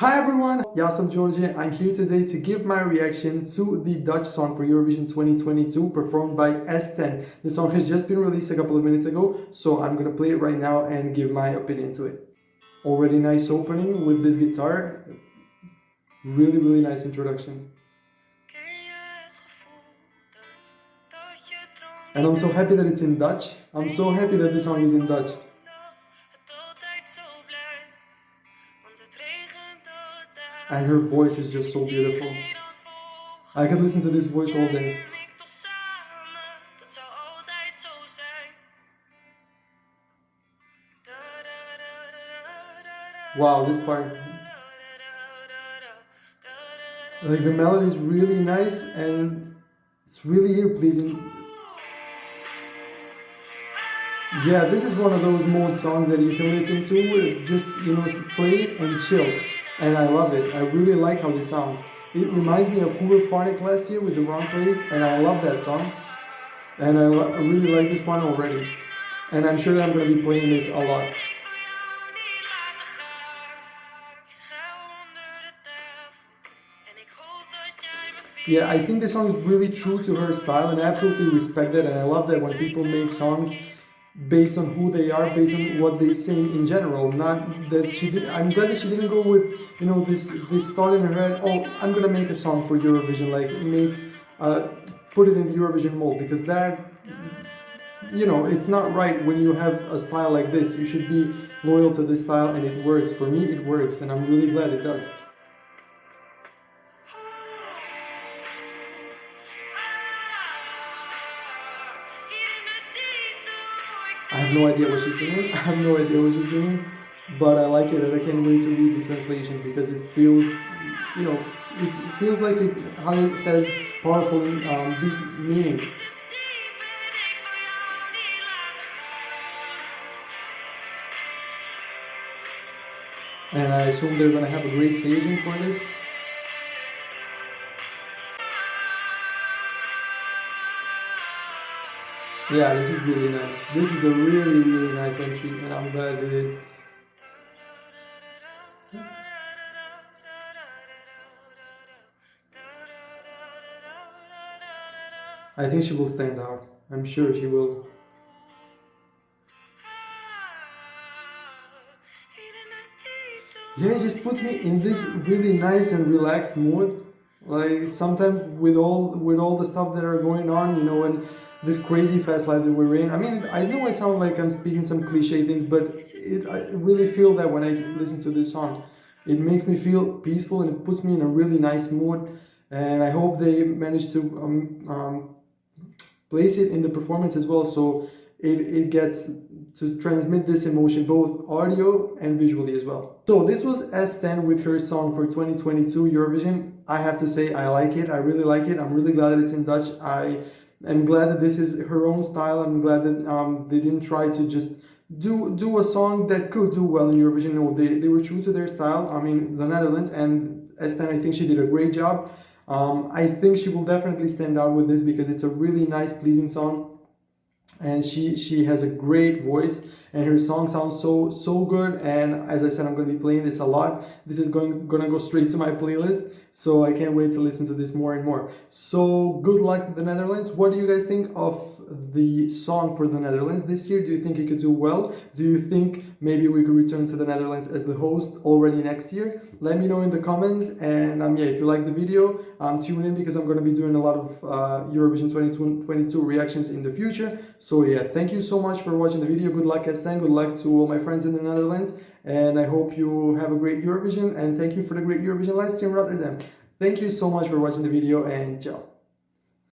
Hi everyone, I'm Georgie. I'm here today to give my reaction to the Dutch song for Eurovision 2022 performed by S10. The song has just been released a couple of minutes ago, so I'm gonna play it right now and give my opinion to it. Already nice opening with this guitar. Really nice introduction. And I'm so happy that it's in Dutch. I'm so happy that the song is in Dutch. And her voice is just so beautiful. I could listen to this voice all day. Wow, this part. Like the melody is really nice and it's really ear pleasing. Yeah, this is one of those mode songs that you can listen to, just, play it and chill. And I love it. I really like how this sounds. It reminds me of Eurovision last year with the wrong place, and I love that song. And I really like this one already. And I'm sure that I'm going to be playing this a lot. Yeah, I think the song is really true to her style, and I absolutely respect that. And I love that when people make songs based on who they are, based on what they sing in general. Not that she did. I'm glad that she didn't go with this thought in her head. Oh, I'm gonna make a song for Eurovision, like put it in the Eurovision mold, because that it's not right when you have a style like this. You should be loyal to this style, and it works. For me, it works, and I'm really glad it does. I have no idea what she's singing. But I like it, and I can't wait to read the translation because it feels, it feels like it has powerful, deep meaning. And I assume they're gonna have a great staging for this. Yeah, this is really nice. This is a really nice entry, and I'm glad it is. I think she will stand out. I'm sure she will. Yeah, it just puts me in this really nice and relaxed mood. Like sometimes with all the stuff that are going on, and this crazy fast life that we're in. I mean, I know I sound like I'm speaking some cliche things, but I really feel that when I listen to this song. It makes me feel peaceful and it puts me in a really nice mood. And I hope they manage to place it in the performance as well, so it gets to transmit this emotion both audio and visually as well. So this was S10 with her song for 2022 Eurovision. I have to say I like it. I really like it. I'm really glad that it's in Dutch. I'm glad that this is her own style. I'm glad that they didn't try to just do a song that could do well in Eurovision. No, they were true to their style. I mean, the Netherlands, and S10, I think she did a great job. I think she will definitely stand out with this because it's a really nice, pleasing song. And she has a great voice, and her song sounds so good. And as I said, I'm going to be playing this a lot. This is gonna go straight to my playlist, so I can't wait to listen to this more and more. So good luck with the Netherlands. What do you guys think of the song for the Netherlands this year? Do you think it could do well? Do you think maybe we could return to the Netherlands as the host already next year? Let me know in the comments. And yeah, if you like the video, tune in because I'm going to be doing a lot of Eurovision 2022 reactions in the future. So yeah, thank you so much for watching the video. Good luck, S10. Good luck to all my friends in the Netherlands. And I hope you have a great Eurovision. And thank you for the great Eurovision last year in Rotterdam. Thank you so much for watching the video, and ciao.